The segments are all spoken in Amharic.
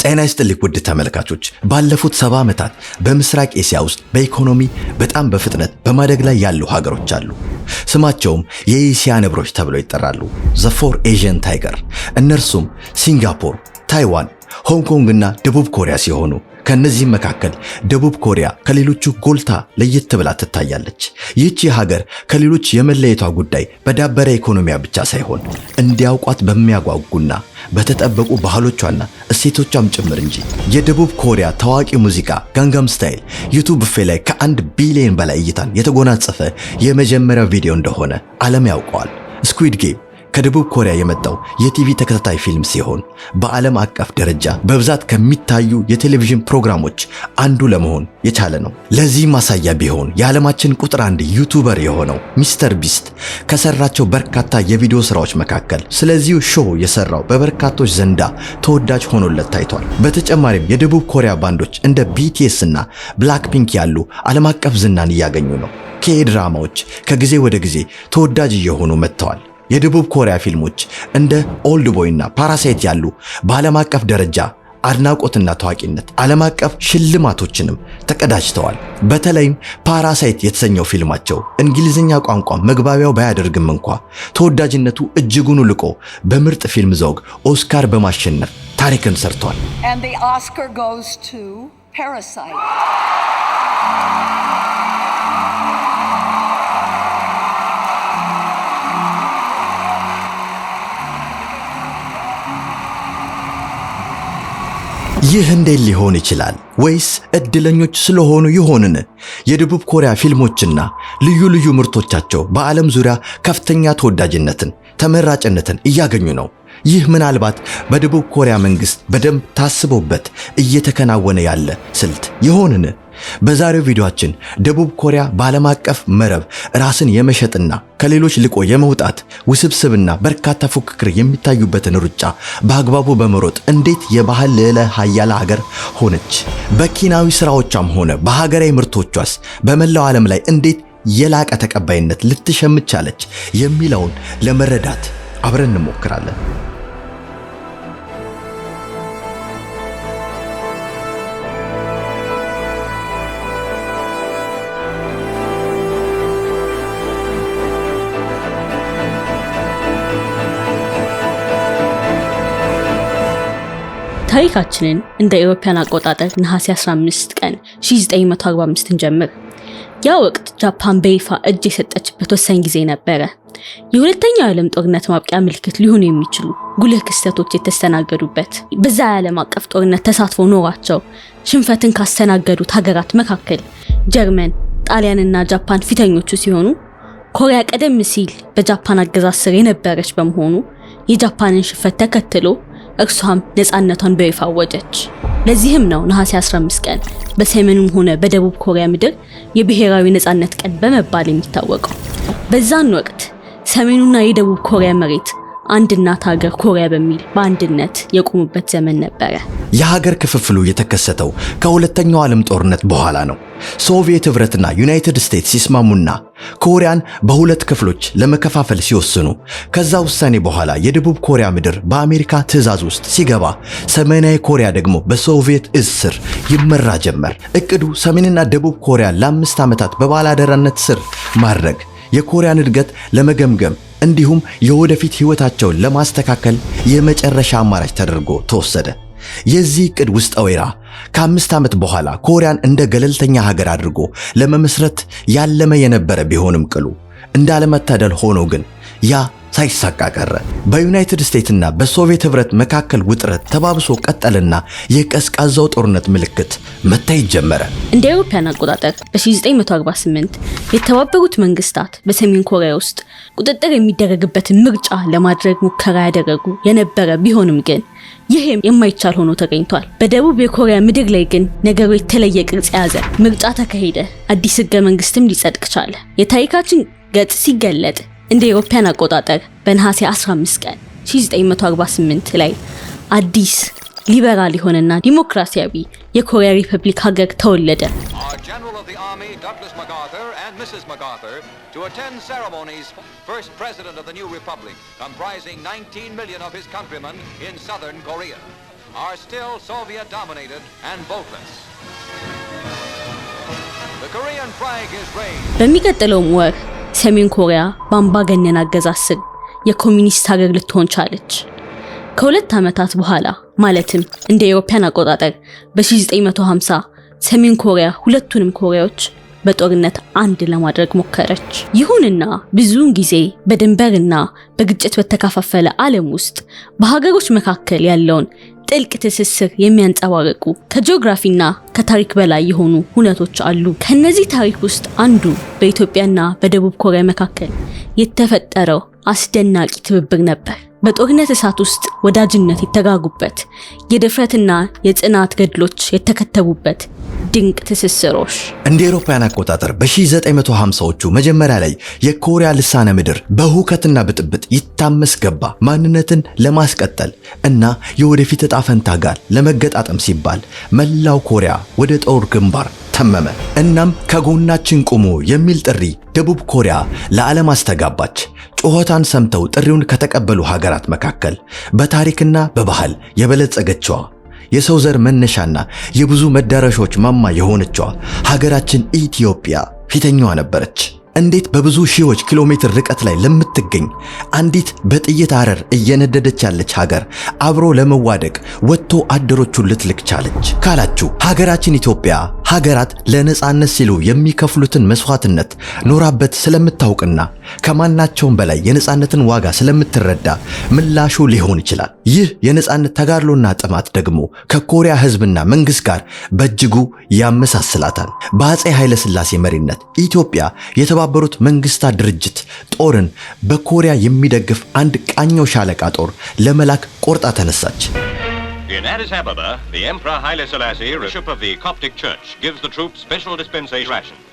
ጤና ይስጥልኝ ውድ ተመልካቾች ባለፉት 70 ዓመታት በምስራቅ ኤሲያ ውስጥ በኢኮኖሚ በጣም በፍጥነት በማደግ ላይ ያሉ ሀገሮች አሉ። ስማቸውም የኤሲያ ነብሮች ተብለው ይጠራሉ። ዘ ፎር ኤዥያን ታይገር። እነርሱም ሲንጋፖር፣ ታይዋን፣ ሆንግ ኮንግ እና ደቡብ ኮሪያ ሲሆኑ ከነዚህም መካከል ደቡብ ኮሪያ ከሌሎቹ ጎልታ ለየት ብላ ትታያለች። ይህች ሀገር ከሌሎች የመለየቷ ጉዳይ በዳበረ ኢኮኖሚያ ብቻ ሳይሆን እንዲያውቋት በሚያጓጉና በተጠበቁ ባህሎቿና እሴቶቿም ጭምር እንጂ። የደቡብ ኮሪያ ታዋቂ ሙዚቃ ጋንጋም ስታይል ዩቲዩብ ላይ ከ1 ቢሊዮን በላይ እይታን የተጎናጸፈ የመጀመሪያው ቪዲዮ እንደሆነ ዓለም ያውቀዋል። ስኩዊድ ጌም ከደቡብ ኮሪያ የመጣው የቲቪ ተከታታይ ፊልም ሲሆን በዓለም አቀፍ ደረጃ በብዛት ከሚታዩ የቴሌቪዥን ፕሮግራሞች አንዱ ለመሆን የቻለ ነው። ለዚህ ማሳያ ቢሆን የዓለማችን ቁጥር 1 ዩቲዩበር የሆነው ሚስተር ቢስት ከሰራቸው በርካታ የቪዲዮ ስራዎች መካከል ስለዚሁ ሾው የሰራው በበርካቶች ዘንዳ ተወዳጅ ሆኖለት ታይቷል። በተጨማሪም የደቡብ ኮሪያ ባንዶች እንደ BTS እና ብላክፒንክ ያሉ ዓለም አቀፍ ዝናን እያገኙ ነው። ከድራማዎች ከጊዜ ወደ ጊዜ ተወዳጅ እየሆኑ መጥተዋል። የደቡብ ኮሪያ ፊልሞች እንደ ኦልድ ቦይ እና ፓራሳይት ያሉ በዓለም አቀፍ ደረጃ አድናቆትና ታዋቂነት ዓለም አቀፍ ሽልማቶችንም ተቀዳጅተዋል። በተለይም ፓራሳይት የተሰኘው ፊልማቸው እንግሊዝኛ ቋንቋ መግባቢያው ባያደርግም እንኳ ተወዳጅነቱ እጅጉን ልቆ በምርጥ ፊልም ዘውግ ኦስካር በማሸነፍ ታሪክን ሰርቷል። And the Oscar goes to Parasite. ይህ እንዴት ሊሆን ይችላል? ወይስ እድለኞች ስለሆኑ ይሆንን? የደቡብ ኮሪያ ፊልሞችና ልዩ ልዩ ምርቶቻቸው በዓለም ዙሪያ ከፍተኛ ተወዳጅነትን፣ ተመራጭነትን እያገኙ ነው። ይህ ምናልባት በደቡብ ኮሪያ መንግስት በደንብ ታስቦበት እየተከናወነ ያለ ስልት ይሆንን? በዛሬው ቪዲዮአችን ደቡብ ኮሪያ በዓለም አቀፍ መረብ ራስን የመሸጥና ከሌሎች ልቆ የመውጣት ውስብስብና በርካታ ፉክክር የሚታዩበትን ሩጫ በአግባቡ በመሮጥ እንዴት የባህል ልዕለ ኃያል ሀገር ሆነች፣ በኪናዊ ስራዎቿም ሆነ በሀገራዊ ምርቶቿስ በመላው ዓለም ላይ እንዴት የላቀ ተቀባይነት ልትሸምት ቻለች የሚለውን ለመረዳት አብረን እንሞክራለን። ታሪካችንን እንደ አውሮፓውያን አቆጣጠር ነሐሴ 15 ቀን 1945 እንጀምር። ያ ወቅት ጃፓን በይፋ እጅ የሰጠችበት ወሳኝ ጊዜ ነበረ። የሁለተኛው ዓለም ጦርነት ማብቂያ ምልክት ሊሆኑ የሚችሉ ጉልህ ክስተቶች የተስተናገዱበት። በዛ የዓለም አቀፍ ጦርነት ተሳትፎ ኖሯቸው ሽንፈትን ካስተናገዱት ሀገራት መካከል ጀርመን፣ ጣሊያንና ጃፓን ፊተኞቹ ሲሆኑ ኮሪያ ቀደም ሲል በጃፓን አገዛዝ ስር የነበረች በመሆኑ የጃፓንን ሽንፈት ተከትሎ እርሷም ነፃነቷን በይፋ አወጀች። ለዚህም ነው ነሐሴ 15 ቀን በሰሜኑም ሆነ በደቡብ ኮሪያ ምድር የብሔራዊ ነፃነት ቀን በመባል የሚታወቀው። በዛን ወቅት ሰሜኑና የደቡብ ኮሪያ መሬት አንድ እናት ሀገር ኮሪያ በሚል በአንድነት የቆሙበት ዘመን ነበረ። የሀገር ክፍፍሉ የተከሰተው ከሁለተኛው ዓለም ጦርነት በኋላ ነው። ሶቪየት ህብረትና ዩናይትድ ስቴትስ ሲስማሙና ኮሪያን በሁለት ክፍሎች ለመከፋፈል ሲወስኑ ከዛ ውሳኔ በኋላ የደቡብ ኮሪያ ምድር በአሜሪካ ትዕዛዝ ውስጥ ሲገባ ሰሜናዊ ኮሪያ ደግሞ በሶቪየት እዝ ስር ይመራ ጀመር። እቅዱ ሰሜንና ደቡብ ኮሪያ ለ5 ዓመታት በባላደራነት ስር ማድረግ፣ የኮሪያን እድገት ለመገምገም እንዲሁም የወደፊት ህይወታቸውን ለማስተካከል የመጨረሻ አማራጭ ተደርጎ ተወሰደ። የዚህ እቅድ ውስጥ ወይራ ከ5 ዓመት በኋላ ኮሪያን እንደ ገለልተኛ ሀገር አድርጎ ለመመስረት ያለመ የነበረ ቢሆንም ቅሉ እንዳለመታደል ሆኖ ግን ያ ሳይሳካ ቀረ። በዩናይትድ ስቴትስና በሶቪየት ህብረት መካከል ውጥረት ተባብሶ ቀጠልና የቀዝቃዛው ጦርነት ምልክት መታየት ጀመረ። እንደ አውሮፓውያን አቆጣጠር በ1948 የተባበሩት መንግስታት በሰሜን ኮሪያ ውስጥ ቁጥጥር የሚደረግበትን ምርጫ ለማድረግ ሙከራ ያደረጉ የነበረ ቢሆንም ግን ይሄም የማይቻል ሆኖ ተገኝቷል። በደቡብ የኮሪያ ምድር ላይ ግን ነገሩ የተለየ ቅርጽ ያዘ። ምርጫ ተካሄደ፣ አዲስ ህገ መንግስትም ሊጸድቅ ቻለ። የታሪካችን ገጽ ሲገለጥ እንደ አውሮፓውያን አቆጣጠር በነሐሴ 15 ቀን 1948 ላይ አዲስ ሊበራል የሆነና ዲሞክራሲያዊ የኮሪያ ሪፐብሊክ ሀገር ተወለደ። General of the Army Douglas MacArthur and Mrs. MacArthur to attend ceremonies first president of the new republic comprising 19 million of his countrymen in southern Korea. are still Soviet-dominated and voteless. The Korean flag is raised. በሚቀጥለው ወር ሰሜን ኮሪያ በአምባገነን አገዛዝ ስር የኮሚኒስት ሀገር ልትሆን ቻለች። ከሁለት ዓመታት በኋላ ማለትም እንደ አውሮፓውያን አቆጣጠር በ1950 ሰሜን ኮሪያ ሁለቱንም ኮሪያዎች በጦርነት አንድ ለማድረግ ሞከረች። ይሁንና ብዙውን ጊዜ በድንበርና በግጭት በተከፋፈለ ዓለም ውስጥ በሀገሮች መካከል ያለውን ጥልቅ ትስስር የሚያንጸባርቁ ከጂኦግራፊና ከታሪክ በላይ የሆኑ ሁነቶች አሉ። ከነዚህ ታሪክ ውስጥ አንዱ በኢትዮጵያና በደቡብ ኮሪያ መካከል የተፈጠረው አስደናቂ ትብብር ነበር። በጦርነት እሳት ውስጥ ወዳጅነት የተጋጉበት፣ የድፍረትና የጽናት ገድሎች የተከተቡበት ድንቅ ትስስሮች። እንደ አውሮፓውያን አቆጣጠር በ1950ዎቹ መጀመሪያ ላይ የኮሪያ ልሳነ ምድር በሁከትና ብጥብጥ ይታመስ ገባ። ማንነትን ለማስቀጠል እና የወደፊት ዕጣ ፈንታ ጋር ለመገጣጠም ሲባል መላው ኮሪያ ወደ ጦር ግንባር ተመመ። እናም ከጎናችን ቁሙ የሚል ጥሪ ደቡብ ኮሪያ ለዓለም አስተጋባች። ጩኸታን ሰምተው ጥሪውን ከተቀበሉ ሀገራት መካከል በታሪክና በባህል የበለጸገችዋ የሰው ዘር መነሻና የብዙ መዳረሻዎች ማማ የሆነችዋ ሀገራችን ኢትዮጵያ ፊተኛዋ ነበረች። እንዴት በብዙ ሺዎች ኪሎ ሜትር ርቀት ላይ ለምትገኝ አንዲት በጥይት አረር እየነደደች ያለች ሀገር አብሮ ለመዋደቅ ወጥቶ አደሮቹን ልትልክ ቻለች ካላችሁ፣ ሀገራችን ኢትዮጵያ ሀገራት ለነጻነት ሲሉ የሚከፍሉትን መስዋዕትነት ኖራበት ስለምታውቅና ከማናቸውም በላይ የነጻነትን ዋጋ ስለምትረዳ ምላሹ ሊሆን ይችላል። ይህ የነጻነት ተጋድሎና ጥማት ደግሞ ከኮሪያ ሕዝብና መንግስት ጋር በእጅጉ ያመሳስላታል። በአፄ ኃይለ ሥላሴ መሪነት ኢትዮጵያ የተባበሩት መንግስታት ድርጅት ጦርን በኮሪያ የሚደግፍ አንድ ቃኘው ሻለቃ ጦር ለመላክ ቆርጣ ተነሳች። In Addis Ababa, the Emperor Haile Selassie, Bishop of the Coptic Church, gives the troops special dispensation rations.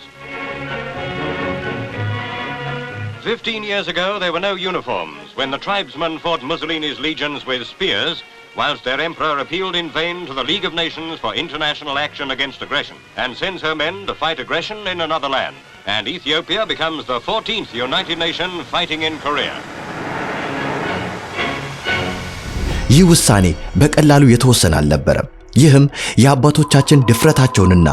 15 years ago, there were no uniforms when the tribesmen fought Mussolini's legions with spears, whilst their emperor appealed in vain to the League of Nations for international action against aggression, and sends her men to fight aggression in another land. And Ethiopia becomes the 14th United Nation fighting in Korea. ይህ ውሳኔ በቀላሉ የተወሰነ አልነበረም። ይህም የአባቶቻችን ድፍረታቸውንና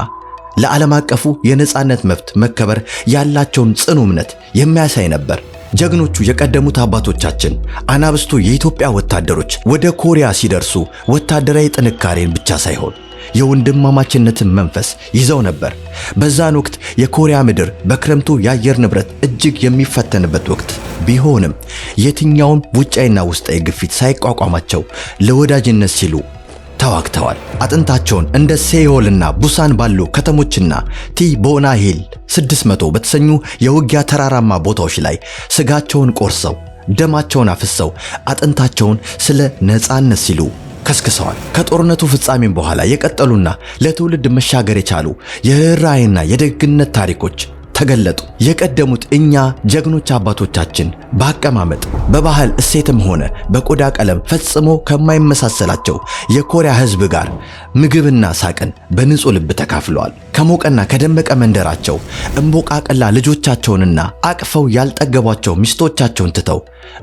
ለዓለም አቀፉ የነጻነት መብት መከበር ያላቸውን ጽኑ እምነት የሚያሳይ ነበር። ጀግኖቹ የቀደሙት አባቶቻችን አናብስቱ የኢትዮጵያ ወታደሮች ወደ ኮሪያ ሲደርሱ ወታደራዊ ጥንካሬን ብቻ ሳይሆን የወንድማማችነትን መንፈስ ይዘው ነበር። በዛን ወቅት የኮሪያ ምድር በክረምቱ የአየር ንብረት እጅግ የሚፈተንበት ወቅት ቢሆንም የትኛውም ውጫዊና ውስጣዊ ግፊት ሳይቋቋማቸው ለወዳጅነት ሲሉ ተዋግተዋል። አጥንታቸውን እንደ ሴዮልና ቡሳን ባሉ ከተሞችና ቲቦና ሂል 600 በተሰኙ የውጊያ ተራራማ ቦታዎች ላይ ስጋቸውን ቆርሰው ደማቸውን አፍሰው አጥንታቸውን ስለ ነጻነት ሲሉ ከስክሰዋል። ከጦርነቱ ፍጻሜም በኋላ የቀጠሉና ለትውልድ መሻገር የቻሉ የርኅራኄና የደግነት ታሪኮች ተገለጡ። የቀደሙት እኛ ጀግኖች አባቶቻችን በአቀማመጥ በባህል እሴትም ሆነ በቆዳ ቀለም ፈጽሞ ከማይመሳሰላቸው የኮሪያ ሕዝብ ጋር ምግብና ሳቅን በንጹህ ልብ ተካፍለዋል። ከሞቀና ከደመቀ መንደራቸው እምቦቃቀላ ልጆቻቸውንና አቅፈው ያልጠገቧቸው ሚስቶቻቸውን ትተው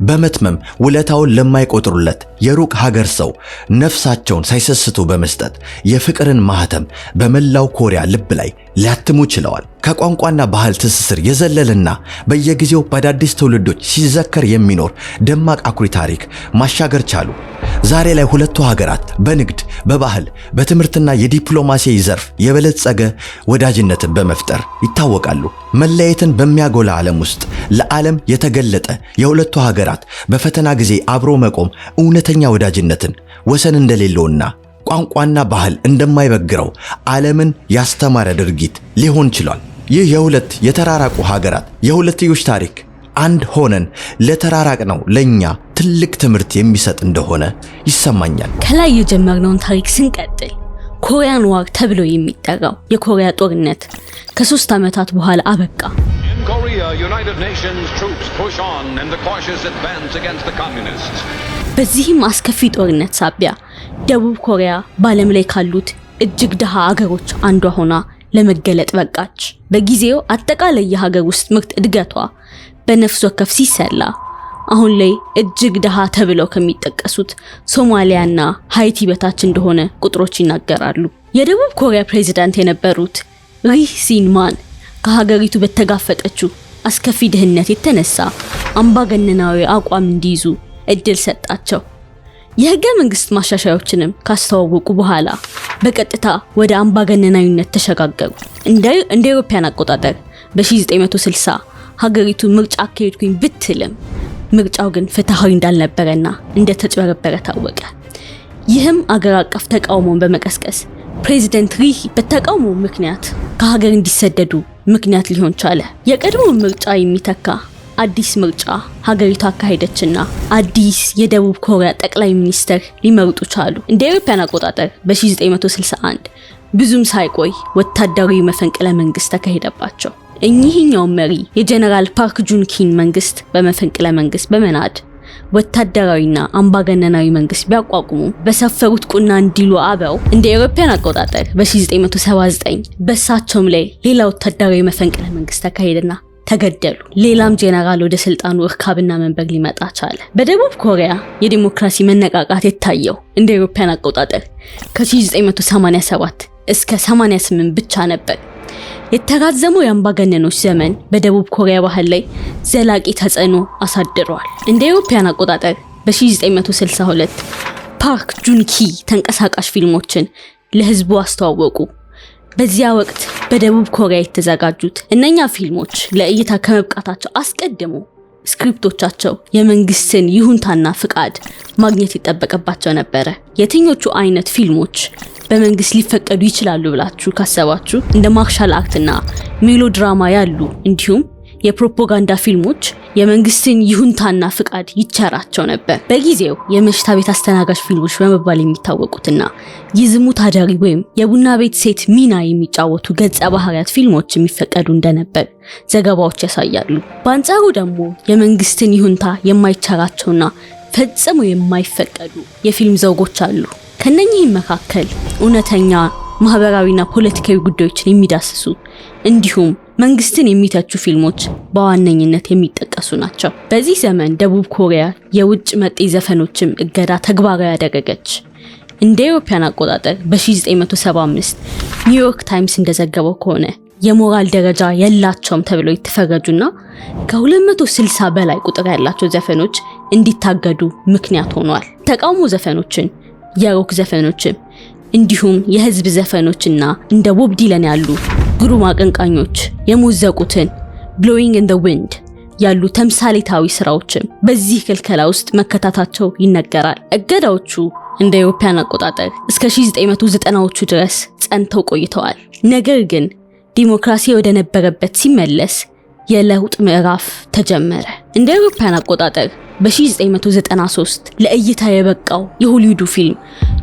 በመትመም ውለታውን ለማይቆጥሩለት የሩቅ ሀገር ሰው ነፍሳቸውን ሳይሰስቱ በመስጠት የፍቅርን ማህተም በመላው ኮሪያ ልብ ላይ ሊያትሙ ችለዋል። ከቋንቋና ባህል ትስስር የዘለለና በየጊዜው በአዳዲስ ትውልዶች ሲዘከር የሚኖር ደማቅ አኩሪ ታሪክ ማሻገር ቻሉ። ዛሬ ላይ ሁለቱ ሀገራት በንግድ፣ በባህል፣ በትምህርትና የዲፕሎማሲ ዘርፍ የበለጸገ ወዳጅነትን በመፍጠር ይታወቃሉ። መለየትን በሚያጎላ ዓለም ውስጥ ለዓለም የተገለጠ የሁለቱ ሀገራት በፈተና ጊዜ አብሮ መቆም እውነተኛ ወዳጅነትን ወሰን እንደሌለውና ቋንቋና ባህል እንደማይበግረው ዓለምን ያስተማረ ድርጊት ሊሆን ችሏል። ይህ የሁለት የተራራቁ ሀገራት የሁለትዮሽ ታሪክ አንድ ሆነን ለተራራቅነው ለኛ ትልቅ ትምህርት የሚሰጥ እንደሆነ ይሰማኛል። ከላይ የጀመርነውን ታሪክ ስንቀጥል ኮሪያን ዋር ተብሎ የሚጠራው የኮሪያ ጦርነት ከ3 ዓመታት በኋላ አበቃ። In Korea, United Nations troops push on in the cautious advance against the communists. በዚህም አስከፊ ጦርነት ሳቢያ ደቡብ ኮሪያ በዓለም ላይ ካሉት እጅግ ደሃ አገሮች አንዷ ሆና ለመገለጥ በቃች። በጊዜው አጠቃላይ የሀገር ውስጥ ምርት እድገቷ በነፍስ ወከፍ ሲሰላ አሁን ላይ እጅግ ደሃ ተብለው ከሚጠቀሱት ሶማሊያና ሃይቲ በታች እንደሆነ ቁጥሮች ይናገራሉ። የደቡብ ኮሪያ ፕሬዝዳንት የነበሩት ሪ ሲንማን ከሀገሪቱ በተጋፈጠችው አስከፊ ድህነት የተነሳ አምባገነናዊ አቋም እንዲይዙ እድል ሰጣቸው። የህገ መንግስት ማሻሻያዎችንም ካስተዋወቁ በኋላ በቀጥታ ወደ አምባገነናዊነት ተሸጋገሩ። እንደ አውሮፓውያን አቆጣጠር በ1960 ሀገሪቱ ምርጫ አካሄድኩኝ ብትልም ምርጫው ግን ፍትሃዊ እንዳልነበረና እንደተጭበረበረ ታወቀ። ይህም አገር አቀፍ ተቃውሞን በመቀስቀስ ፕሬዝዳንት ሪ በተቃውሞ ምክንያት ከሀገር እንዲሰደዱ ምክንያት ሊሆን ቻለ። የቀድሞ ምርጫ የሚተካ አዲስ ምርጫ ሀገሪቱ አካሄደችና አዲስ የደቡብ ኮሪያ ጠቅላይ ሚኒስትር ሊመርጡ ቻሉ። እንደ አውሮፓውያን አቆጣጠር በ1961 ብዙም ሳይቆይ ወታደራዊ መፈንቅለ መንግስት ተካሄደባቸው። እኚህኛው መሪ የጀነራል ፓርክ ጁን ኪን መንግስት በመፈንቅለ መንግስት በመናድ ወታደራዊና አምባገነናዊ መንግስት ቢያቋቁሙ በሰፈሩት ቁና እንዲሉ አበው እንደ አውሮፓውያን አቆጣጠር በ1979 በሳቸውም ላይ ሌላ ወታደራዊ መፈንቅለ መንግስት ተካሄደና ተገደሉ። ሌላም ጄኔራል ወደ ስልጣኑ እርካብና መንበር ሊመጣ ቻለ። በደቡብ ኮሪያ የዲሞክራሲ መነቃቃት የታየው እንደ አውሮፓውያን አቆጣጠር ከ1987 እስከ 88 ብቻ ነበር። የተራዘመው የአምባገነኖች ዘመን በደቡብ ኮሪያ ባህል ላይ ዘላቂ ተጽዕኖ አሳድሯል። እንደ አውሮፓውያን አቆጣጠር በ1962 ፓርክ ጁን ኪ ተንቀሳቃሽ ፊልሞችን ለህዝቡ አስተዋወቁ። በዚያ ወቅት በደቡብ ኮሪያ የተዘጋጁት እነኛ ፊልሞች ለእይታ ከመብቃታቸው አስቀድሞ ስክሪፕቶቻቸው የመንግስትን ይሁንታና ፍቃድ ማግኘት ይጠበቅባቸው ነበር። የትኞቹ አይነት ፊልሞች በመንግስት ሊፈቀዱ ይችላሉ ብላችሁ ካሰባችሁ እንደ ማርሻል አርትና ሜሎድራማ ያሉ እንዲሁም የፕሮፓጋንዳ ፊልሞች የመንግስትን ይሁንታና ፍቃድ ይቸራቸው ነበር። በጊዜው የመሽታ ቤት አስተናጋጅ ፊልሞች በመባል የሚታወቁትና የዝሙት አዳሪ ወይም የቡና ቤት ሴት ሚና የሚጫወቱ ገጸ ባህሪያት ፊልሞች የሚፈቀዱ እንደነበር ዘገባዎች ያሳያሉ። በአንጻሩ ደግሞ የመንግስትን ይሁንታ የማይቸራቸውና ፈጽሞ የማይፈቀዱ የፊልም ዘውጎች አሉ። ከነኚህም መካከል እውነተኛ ማህበራዊና ፖለቲካዊ ጉዳዮችን የሚዳስሱ እንዲሁም መንግስትን የሚተቹ ፊልሞች በዋነኝነት የሚጠቀሱ ናቸው። በዚህ ዘመን ደቡብ ኮሪያ የውጭ መጤ ዘፈኖችም እገዳ ተግባራዊ ያደረገች። እንደ አውሮፓውያን አቆጣጠር በ1975 ኒውዮርክ ታይምስ እንደዘገበው ከሆነ የሞራል ደረጃ የላቸውም ተብለው የተፈረጁና ከ260 በላይ ቁጥር ያላቸው ዘፈኖች እንዲታገዱ ምክንያት ሆኗል። ተቃውሞ ዘፈኖችን፣ የሮክ ዘፈኖችን እንዲሁም የህዝብ ዘፈኖችና እንደ ቦብ ዲለን ያሉ ግሩም አቀንቃኞች የሞዘቁትን ብሎዊንግ ኢን ዘ ዊንድ ያሉ ተምሳሌታዊ ስራዎችም በዚህ ክልከላ ውስጥ መከታታቸው ይነገራል። እገዳዎቹ እንደ አውሮፓውያን አቆጣጠር እስከ 1990ዎቹ ድረስ ጸንተው ቆይተዋል። ነገር ግን ዲሞክራሲ ወደ ነበረበት ሲመለስ የለውጥ ምዕራፍ ተጀመረ። እንደ አውሮፓውያን አቆጣጠር በ1993 ለእይታ የበቃው የሆሊውዱ ፊልም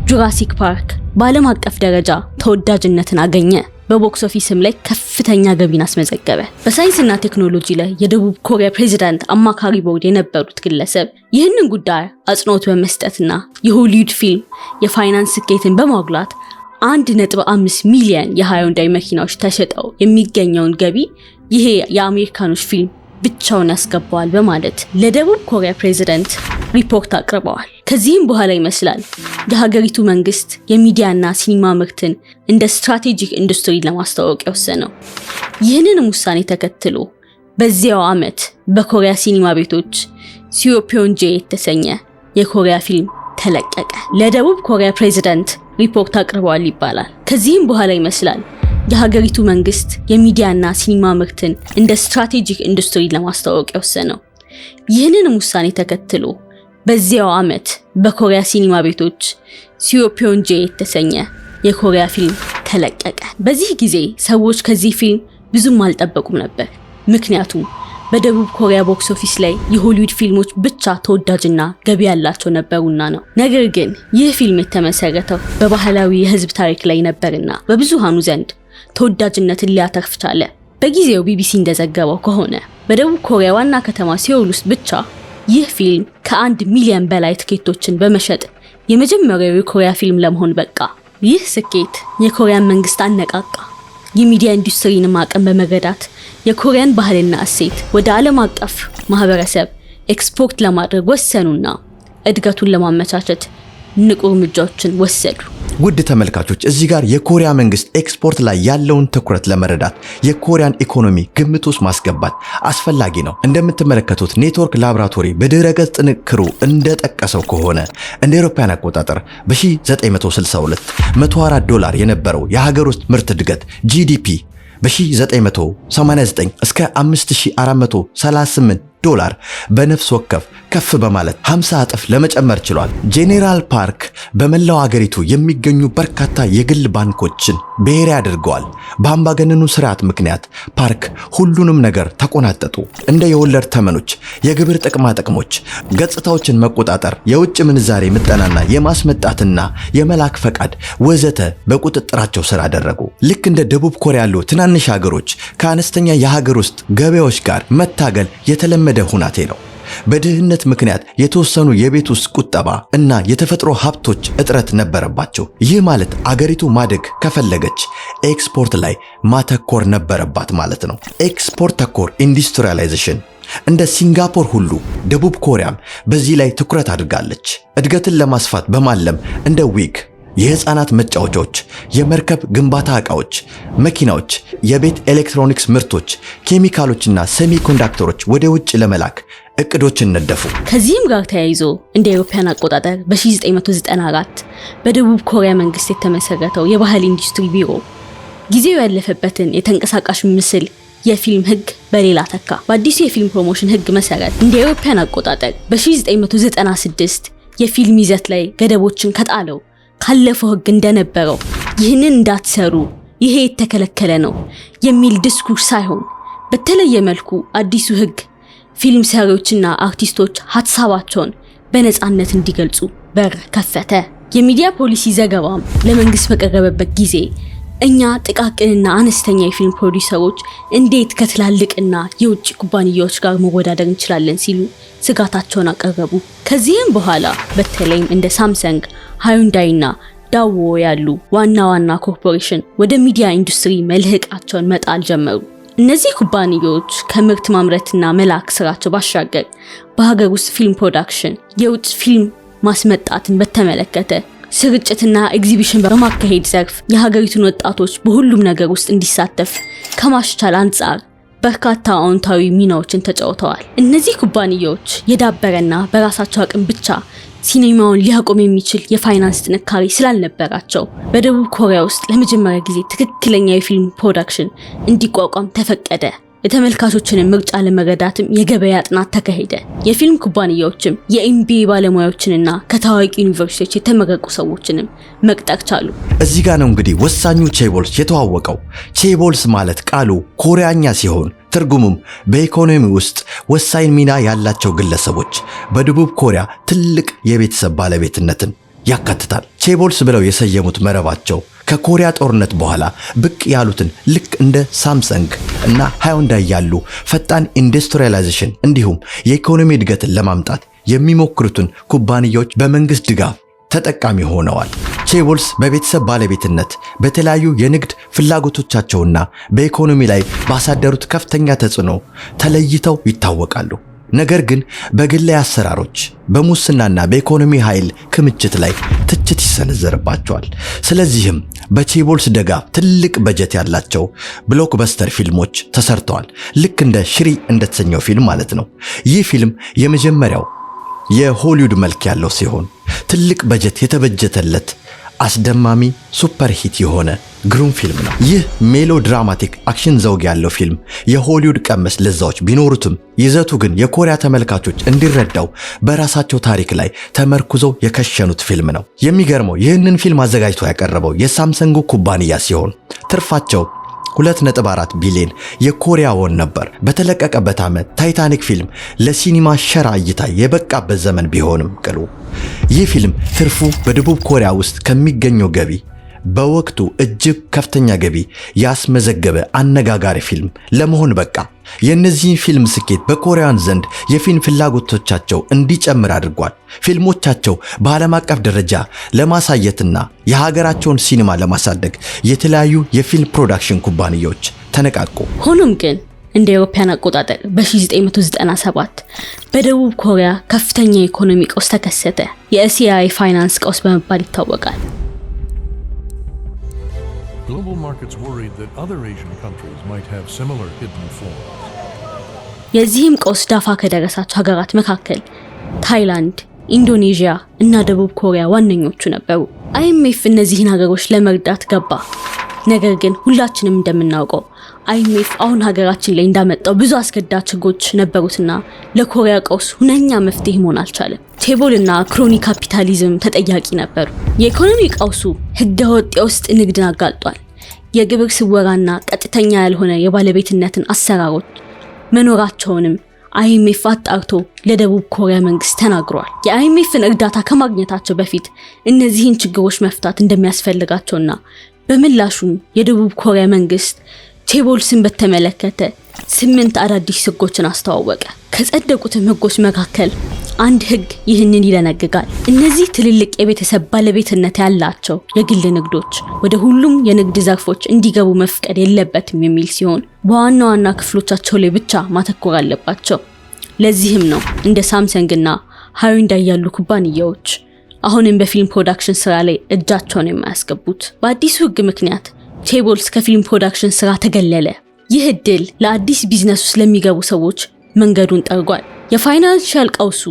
ጁራሲክ ፓርክ በዓለም አቀፍ ደረጃ ተወዳጅነትን አገኘ። በቦክስ ኦፊስም ላይ ከፍተኛ ገቢን አስመዘገበ። በሳይንስና ቴክኖሎጂ ላይ የደቡብ ኮሪያ ፕሬዝዳንት አማካሪ ቦርድ የነበሩት ግለሰብ ይህንን ጉዳይ አጽንኦት በመስጠትና የሆሊውድ ፊልም የፋይናንስ ስኬትን በማጉላት 1.5 ሚሊዮን የሃዮንዳይ መኪናዎች ተሸጠው የሚገኘውን ገቢ ይሄ የአሜሪካኖች ፊልም ብቻውን ያስገባዋል በማለት ለደቡብ ኮሪያ ፕሬዝዳንት ሪፖርት አቅርበዋል። ከዚህም በኋላ ይመስላል የሀገሪቱ መንግስት የሚዲያና ሲኒማ ምርትን እንደ ስትራቴጂክ ኢንዱስትሪ ለማስተዋወቅ የወሰነው። ይህንን ውሳኔ ተከትሎ በዚያው ዓመት በኮሪያ ሲኒማ ቤቶች ሲዮፒዮንጄ የተሰኘ የኮሪያ ፊልም ተለቀቀ። ለደቡብ ኮሪያ ፕሬዝዳንት ሪፖርት አቅርበዋል ይባላል። ከዚህም በኋላ ይመስላል የሀገሪቱ መንግስት የሚዲያና ሲኒማ ምርትን እንደ ስትራቴጂክ ኢንዱስትሪ ለማስተዋወቅ የወሰነው። ይህንን ውሳኔ ተከትሎ በዚያው ዓመት በኮሪያ ሲኒማ ቤቶች ሲዮፒዮንጄ የተሰኘ የኮሪያ ፊልም ተለቀቀ። በዚህ ጊዜ ሰዎች ከዚህ ፊልም ብዙም አልጠበቁም ነበር። ምክንያቱም በደቡብ ኮሪያ ቦክስ ኦፊስ ላይ የሆሊውድ ፊልሞች ብቻ ተወዳጅና ገቢ ያላቸው ነበሩና ነው። ነገር ግን ይህ ፊልም የተመሰረተው በባህላዊ የህዝብ ታሪክ ላይ ነበርና በብዙሃኑ ዘንድ ተወዳጅነትን ሊያተርፍ ቻለ። በጊዜው ቢቢሲ እንደዘገበው ከሆነ በደቡብ ኮሪያ ዋና ከተማ ሲኦል ውስጥ ብቻ ይህ ፊልም ከ1 ሚሊዮን በላይ ትኬቶችን በመሸጥ የመጀመሪያው የኮሪያ ፊልም ለመሆን በቃ። ይህ ስኬት የኮሪያን መንግስት አነቃቃ። የሚዲያ ኢንዱስትሪንም አቅም በመረዳት የኮሪያን ባህልና እሴት ወደ ዓለም አቀፍ ማህበረሰብ ኤክስፖርት ለማድረግ ወሰኑና እድገቱን ለማመቻቸት ንቁ እርምጃዎችን ወሰዱ። ውድ ተመልካቾች እዚህ ጋር የኮሪያ መንግስት ኤክስፖርት ላይ ያለውን ትኩረት ለመረዳት የኮሪያን ኢኮኖሚ ግምት ውስጥ ማስገባት አስፈላጊ ነው። እንደምትመለከቱት ኔትወርክ ላቦራቶሪ በድረገጽ ጥንክሩ እንደጠቀሰው ከሆነ እንደ አውሮፓውያን አቆጣጠር በ1962 $104 የነበረው የሀገር ውስጥ ምርት እድገት ጂዲፒ በ1989 እስከ $5438 በነፍስ ወከፍ ከፍ በማለት 50 እጥፍ ለመጨመር ችሏል። ጄኔራል ፓርክ በመላው ሀገሪቱ የሚገኙ በርካታ የግል ባንኮችን ብሔራዊ አድርገዋል። በአምባገነኑ ስርዓት ምክንያት ፓርክ ሁሉንም ነገር ተቆናጠጡ። እንደ የወለድ ተመኖች፣ የግብር ጥቅማ ጥቅሞች፣ ገጽታዎችን መቆጣጠር፣ የውጭ ምንዛሬ ምጠናና የማስመጣትና የመላክ ፈቃድ ወዘተ በቁጥጥራቸው ስር አደረጉ። ልክ እንደ ደቡብ ኮሪያ ያሉ ትናንሽ ሀገሮች ከአነስተኛ የሀገር ውስጥ ገበያዎች ጋር መታገል የተለመደ ሁናቴ ነው። በድህነት ምክንያት የተወሰኑ የቤት ውስጥ ቁጠባ እና የተፈጥሮ ሀብቶች እጥረት ነበረባቸው። ይህ ማለት አገሪቱ ማደግ ከፈለገች ኤክስፖርት ላይ ማተኮር ነበረባት ማለት ነው። ኤክስፖርት ተኮር ኢንዱስትሪያላይዜሽን እንደ ሲንጋፖር ሁሉ ደቡብ ኮሪያም በዚህ ላይ ትኩረት አድርጋለች። እድገትን ለማስፋት በማለም እንደ ዊግ፣ የህፃናት መጫወቻዎች፣ የመርከብ ግንባታ ዕቃዎች፣ መኪናዎች፣ የቤት ኤሌክትሮኒክስ ምርቶች፣ ኬሚካሎችና ሴሚኮንዳክተሮች ወደ ውጭ ለመላክ እቅዶችን ነደፉ። ከዚህም ጋር ተያይዞ እንደ አውሮፓውያን አቆጣጠር በ1994 በደቡብ ኮሪያ መንግስት የተመሰረተው የባህል ኢንዱስትሪ ቢሮ ጊዜው ያለፈበትን የተንቀሳቃሽ ምስል የፊልም ህግ በሌላ ተካ። በአዲሱ የፊልም ፕሮሞሽን ህግ መሰረት እንደ አውሮፓውያን አቆጣጠር በ1996 የፊልም ይዘት ላይ ገደቦችን ከጣለው ካለፈው ህግ እንደነበረው ይህንን እንዳትሰሩ፣ ይሄ የተከለከለ ነው የሚል ዲስኩርስ ሳይሆን በተለየ መልኩ አዲሱ ህግ ፊልም ሰሪዎችና አርቲስቶች ሐሳባቸውን በነፃነት እንዲገልጹ በር ከፈተ። የሚዲያ ፖሊሲ ዘገባም ለመንግስት በቀረበበት ጊዜ እኛ ጥቃቅንና አነስተኛ የፊልም ፕሮዲውሰሮች እንዴት ከትላልቅና የውጭ ኩባንያዎች ጋር መወዳደር እንችላለን ሲሉ ስጋታቸውን አቀረቡ። ከዚህም በኋላ በተለይም እንደ ሳምሰንግ፣ ሃዩንዳይ እና ዳዎ ያሉ ዋና ኮርፖሬሽን ወደ ሚዲያ ኢንዱስትሪ መልህቃቸውን መጣል ጀመሩ። እነዚህ ኩባንያዎች ከምርት ማምረትና መላክ ስራቸው ባሻገር በሀገር ውስጥ ፊልም ፕሮዳክሽን፣ የውጭ ፊልም ማስመጣትን በተመለከተ ስርጭትና ኤግዚቢሽን በማካሄድ ዘርፍ የሀገሪቱን ወጣቶች በሁሉም ነገር ውስጥ እንዲሳተፍ ከማስቻል አንጻር በርካታ አዎንታዊ ሚናዎችን ተጫውተዋል። እነዚህ ኩባንያዎች የዳበረና በራሳቸው አቅም ብቻ ሲኔማውን ሊያቆም የሚችል የፋይናንስ ጥንካሬ ስላልነበራቸው በደቡብ ኮሪያ ውስጥ ለመጀመሪያ ጊዜ ትክክለኛ የፊልም ፕሮዳክሽን እንዲቋቋም ተፈቀደ። የተመልካቾችን ምርጫ ለመረዳትም የገበያ ጥናት ተካሄደ። የፊልም ኩባንያዎችም የኤምቢኤ ባለሙያዎችንና ከታዋቂ ዩኒቨርሲቲዎች የተመረቁ ሰዎችንም መቅጠር ቻሉ። እዚህ ጋር ነው እንግዲህ ወሳኙ ቼቦልስ የተዋወቀው። ቼቦልስ ማለት ቃሉ ኮሪያኛ ሲሆን ትርጉሙም በኢኮኖሚ ውስጥ ወሳኝ ሚና ያላቸው ግለሰቦች በደቡብ ኮሪያ ትልቅ የቤተሰብ ባለቤትነትን ያካትታል። ቼቦልስ ብለው የሰየሙት መረባቸው ከኮሪያ ጦርነት በኋላ ብቅ ያሉትን ልክ እንደ ሳምሰንግ እና ሃዩንዳይ ያሉ ፈጣን ኢንዱስትሪያላይዜሽን እንዲሁም የኢኮኖሚ እድገትን ለማምጣት የሚሞክሩትን ኩባንያዎች በመንግስት ድጋፍ ተጠቃሚ ሆነዋል። ቼቦልስ በቤተሰብ ባለቤትነት በተለያዩ የንግድ ፍላጎቶቻቸውና በኢኮኖሚ ላይ ባሳደሩት ከፍተኛ ተጽዕኖ ተለይተው ይታወቃሉ። ነገር ግን በግላይ አሰራሮች፣ በሙስናና በኢኮኖሚ ኃይል ክምችት ላይ ትችት ይሰነዘርባቸዋል። ስለዚህም በቼቦልስ ድጋፍ ትልቅ በጀት ያላቸው ብሎክበስተር ፊልሞች ተሰርተዋል። ልክ እንደ ሽሪ እንደተሰኘው ፊልም ማለት ነው። ይህ ፊልም የመጀመሪያው የሆሊውድ መልክ ያለው ሲሆን ትልቅ በጀት የተበጀተለት አስደማሚ ሱፐር ሂት የሆነ ግሩም ፊልም ነው። ይህ ሜሎድራማቲክ አክሽን ዘውግ ያለው ፊልም የሆሊውድ ቀመስ ለዛዎች ቢኖሩትም ይዘቱ ግን የኮሪያ ተመልካቾች እንዲረዳው በራሳቸው ታሪክ ላይ ተመርኩዘው የከሸኑት ፊልም ነው። የሚገርመው ይህንን ፊልም አዘጋጅቶ ያቀረበው የሳምሰንግ ኩባንያ ሲሆን ትርፋቸው 2.4 ቢሊዮን የኮሪያ ወን ነበር። በተለቀቀበት ዓመት ታይታኒክ ፊልም ለሲኒማ ሸራ እይታ የበቃበት ዘመን ቢሆንም ቅሉ ይህ ፊልም ትርፉ በደቡብ ኮሪያ ውስጥ ከሚገኘው ገቢ በወቅቱ እጅግ ከፍተኛ ገቢ ያስመዘገበ አነጋጋሪ ፊልም ለመሆን በቃ። የነዚህ ፊልም ስኬት በኮሪያውያን ዘንድ የፊልም ፍላጎቶቻቸው እንዲጨምር አድርጓል። ፊልሞቻቸው በዓለም አቀፍ ደረጃ ለማሳየትና የሀገራቸውን ሲኒማ ለማሳደግ የተለያዩ የፊልም ፕሮዳክሽን ኩባንያዎች ተነቃቁ። ሆኖም ግን እንደ አውሮፓውያን አቆጣጠር በ1997 በደቡብ ኮሪያ ከፍተኛ የኢኮኖሚ ቀውስ ተከሰተ። የእስያ የፋይናንስ ቀውስ በመባል ይታወቃል። Global markets worried that other Asian countries might have similar hidden flaws. የዚህም ቀውስ ዳፋ ከደረሳቸው ሀገራት መካከል ታይላንድ፣ ኢንዶኔዥያ እና ደቡብ ኮሪያ ዋነኞቹ ነበሩ። IMF እነዚህን ሀገሮች ለመርዳት ገባ። ነገር ግን ሁላችንም እንደምናውቀው IMF አሁን ሀገራችን ላይ እንዳመጣው ብዙ አስገዳጅ ህጎች ነበሩትና ለኮሪያ ቀውስ ሁነኛ መፍትሄ መሆን አልቻለም። ቴቦል እና ክሮኒ ካፒታሊዝም ተጠያቂ ነበሩ። የኢኮኖሚ ቀውሱ ህገወጥ የውስጥ ንግድን አጋልጧል። የግብር ስወራና ቀጥተኛ ያልሆነ የባለቤትነትን አሰራሮች መኖራቸውንም IMF አጣርቶ ለደቡብ ኮሪያ መንግስት ተናግሯል። የIMFን እርዳታ ከማግኘታቸው በፊት እነዚህን ችግሮች መፍታት እንደሚያስፈልጋቸውና በምላሹም የደቡብ ኮሪያ መንግስት ቴቦልስን በተመለከተ 8 አዳዲስ ህጎችን አስተዋወቀ። ከጸደቁትም ህጎች መካከል አንድ ህግ ይህንን ይደነግጋል። እነዚህ ትልልቅ የቤተሰብ ባለቤትነት ያላቸው የግል ንግዶች ወደ ሁሉም የንግድ ዘርፎች እንዲገቡ መፍቀድ የለበትም የሚል ሲሆን በዋና ዋና ክፍሎቻቸው ላይ ብቻ ማተኮር አለባቸው። ለዚህም ነው እንደ ሳምሰንግ እና ሃዩንዳይ ያሉ ኩባንያዎች አሁንም በፊልም ፕሮዳክሽን ስራ ላይ እጃቸውን የማያስገቡት። በአዲሱ ህግ ምክንያት ቴቦልስ ከፊልም ፕሮዳክሽን ስራ ተገለለ። ይህ እድል ለአዲስ ቢዝነስ ውስጥ ለሚገቡ ሰዎች መንገዱን ጠርጓል። የፋይናንሻል ቀውሱ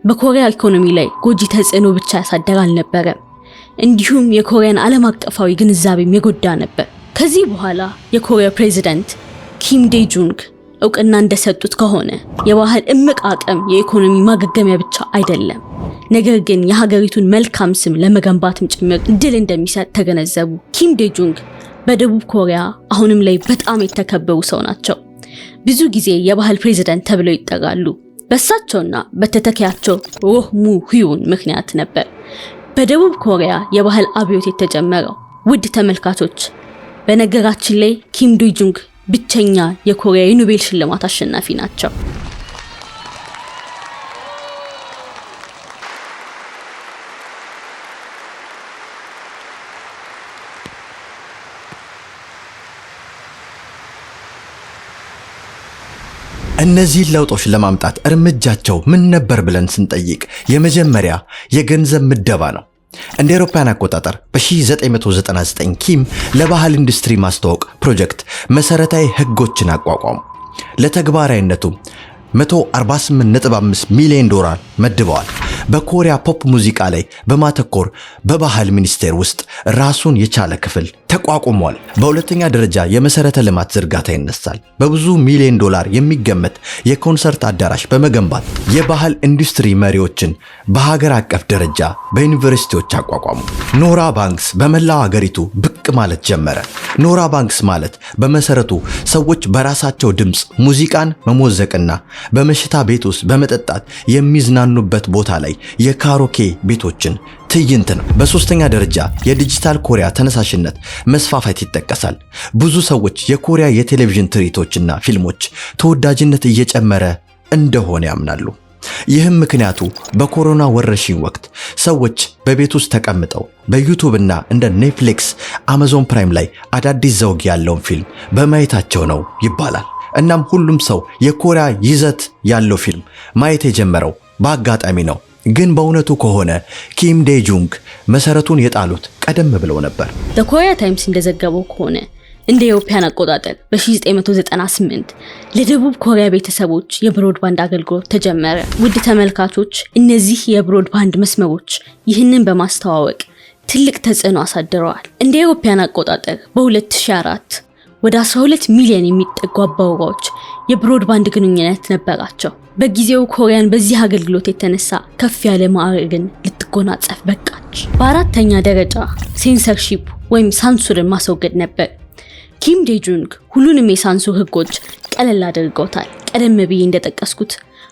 በኮሪያ ኢኮኖሚ ላይ ጎጂ ተጽዕኖ ብቻ ያሳደረ አልነበረም፣ እንዲሁም የኮሪያን ዓለም አቀፋዊ ግንዛቤም የጎዳ ነበር። ከዚህ በኋላ የኮሪያ ፕሬዝዳንት ኪም ዴጁንግ እውቅና እንደሰጡት ከሆነ የባህል እምቅ አቅም የኢኮኖሚ ማገገሚያ ብቻ አይደለም፣ ነገር ግን የሀገሪቱን መልካም ስም ለመገንባትም ጭምር እድል እንደሚሰጥ ተገነዘቡ። ኪም ዴጁንግ በደቡብ ኮሪያ አሁንም ላይ በጣም የተከበሩ ሰው ናቸው። ብዙ ጊዜ የባህል ፕሬዝዳንት ተብለው ይጠራሉ። በእሳቸውና በተተኪያቸው ሮህ ሙ ህዩን ምክንያት ነበር በደቡብ ኮሪያ የባህል አብዮት የተጀመረው። ውድ ተመልካቾች፣ በነገራችን ላይ ኪም ዴጁንግ ብቸኛ የኮሪያ የኖቤል ሽልማት አሸናፊ ናቸው። እነዚህን ለውጦች ለማምጣት እርምጃቸው ምን ነበር ብለን ስንጠይቅ የመጀመሪያ የገንዘብ ምደባ ነው። እንደ አውሮፓውያን አቆጣጠር በ1999 ኪም ለባህል ኢንዱስትሪ ማስተዋወቅ ፕሮጀክት መሰረታዊ ህጎችን አቋቋሙ። ለተግባራዊነቱ $148.5 ሚሊዮን መድበዋል። በኮሪያ ፖፕ ሙዚቃ ላይ በማተኮር በባህል ሚኒስቴር ውስጥ ራሱን የቻለ ክፍል ተቋቁሟል። በሁለተኛ ደረጃ የመሰረተ ልማት ዝርጋታ ይነሳል። በብዙ ሚሊዮን ዶላር የሚገመት የኮንሰርት አዳራሽ በመገንባት የባህል ኢንዱስትሪ መሪዎችን በሀገር አቀፍ ደረጃ በዩኒቨርሲቲዎች አቋቋሙ። ኖራ ባንክስ በመላው ሀገሪቱ ብቅ ማለት ጀመረ። ኖራ ባንክስ ማለት በመሰረቱ ሰዎች በራሳቸው ድምጽ ሙዚቃን መሞዘቅና በመሽታ ቤት ውስጥ በመጠጣት የሚዝናኑበት ቦታ ላይ የካሮኬ ቤቶችን ትዕይንት ነው። በሶስተኛ ደረጃ የዲጂታል ኮሪያ ተነሳሽነት መስፋፋት ይጠቀሳል። ብዙ ሰዎች የኮሪያ የቴሌቪዥን ትርኢቶችና ፊልሞች ተወዳጅነት እየጨመረ እንደሆነ ያምናሉ። ይህም ምክንያቱ በኮሮና ወረርሽኝ ወቅት ሰዎች በቤት ውስጥ ተቀምጠው በዩቲዩብ እና እንደ ኔትፍሊክስ፣ አማዞን ፕራይም ላይ አዳዲስ ዘውግ ያለውን ፊልም በማየታቸው ነው ይባላል። እናም ሁሉም ሰው የኮሪያ ይዘት ያለው ፊልም ማየት የጀመረው በአጋጣሚ ነው። ግን በእውነቱ ከሆነ ኪም ዴጁንግ መሰረቱን የጣሉት ቀደም ብለው ነበር። ኮሪያ ታይምስ እንደዘገበው ከሆነ እንደ አውሮፓውያን አቆጣጠር በ1998 ለደቡብ ኮሪያ ቤተሰቦች የብሮድባንድ አገልግሎት ተጀመረ። ውድ ተመልካቾች፣ እነዚህ የብሮድባንድ መስመሮች ይህንን በማስተዋወቅ ትልቅ ተጽዕኖ አሳድረዋል። እንደ አውሮፓውያን አቆጣጠር በ2004 ወደ 12 ሚሊዮን የሚጠጉ አባወራዎች የብሮድባንድ ግንኙነት ነበራቸው። በጊዜው ኮሪያን በዚህ አገልግሎት የተነሳ ከፍ ያለ ማዕረግን ልትጎናጸፍ በቃች። በአራተኛ ደረጃ ሴንሰርሺፕ ወይም ሳንሱርን ማስወገድ ነበር። ኪም ዴጁንግ ሁሉንም የሳንሱር ህጎች ቀለል አድርገውታል። ቀደም ብዬ እንደጠቀስኩት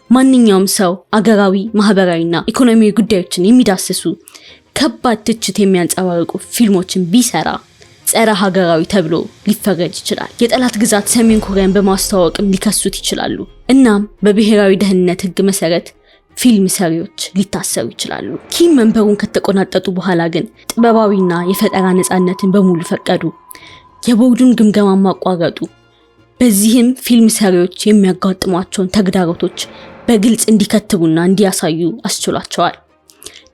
ማንኛውም ሰው አገራዊ፣ ማህበራዊና ኢኮኖሚያዊ ጉዳዮችን የሚዳስሱ ከባድ ትችት የሚያንጸባርቁ ፊልሞችን ቢሰራ ጸረ ሀገራዊ ተብሎ ሊፈረጅ ይችላል። የጠላት ግዛት ሰሜን ኮሪያን በማስተዋወቅም ሊከሱት ይችላሉ። እናም በብሔራዊ ደህንነት ህግ መሰረት ፊልም ሰሪዎች ሊታሰሩ ይችላሉ። ኪም መንበሩን ከተቆናጠጡ በኋላ ግን ጥበባዊና የፈጠራ ነፃነትን በሙሉ ፈቀዱ። የቦርዱን ግምገማ ማቋረጡ በዚህም ፊልም ሰሪዎች የሚያጋጥሟቸውን ተግዳሮቶች በግልጽ እንዲከትቡና እንዲያሳዩ አስችሏቸዋል።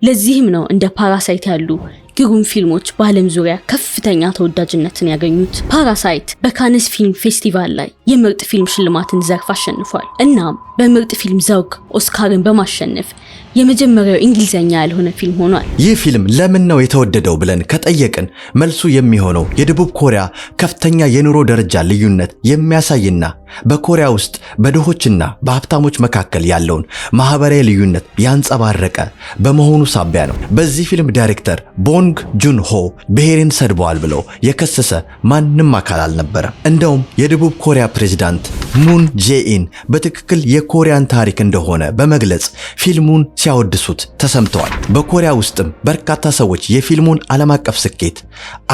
ለዚህም ነው እንደ ፓራሳይት ያሉ ግሩም ፊልሞች በዓለም ዙሪያ ከፍተኛ ተወዳጅነትን ያገኙት። ፓራሳይት በካንስ ፊልም ፌስቲቫል ላይ የምርጥ ፊልም ሽልማትን ዘርፍ አሸንፏል። እናም በምርጥ ፊልም ዘውግ ኦስካርን በማሸነፍ የመጀመሪያው እንግሊዘኛ ያልሆነ ፊልም ሆኗል። ይህ ፊልም ለምን ነው የተወደደው ብለን ከጠየቅን መልሱ የሚሆነው የደቡብ ኮሪያ ከፍተኛ የኑሮ ደረጃ ልዩነት የሚያሳይና በኮሪያ ውስጥ በድሆችና በሀብታሞች መካከል ያለውን ማህበራዊ ልዩነት ያንጸባረቀ በመሆኑ ሳቢያ ነው። በዚህ ፊልም ዳይሬክተር ቦንግ ጁንሆ ብሔርን ሰድበዋል ብለው የከሰሰ ማንም አካል አልነበረም። እንደውም የደቡብ ኮሪያ ፕሬዝዳንት ሙን ጄኢን በትክክል የኮሪያን ታሪክ እንደሆነ በመግለጽ ፊልሙን ሲያወድሱት ተሰምተዋል። በኮሪያ ውስጥም በርካታ ሰዎች የፊልሙን ዓለም አቀፍ ስኬት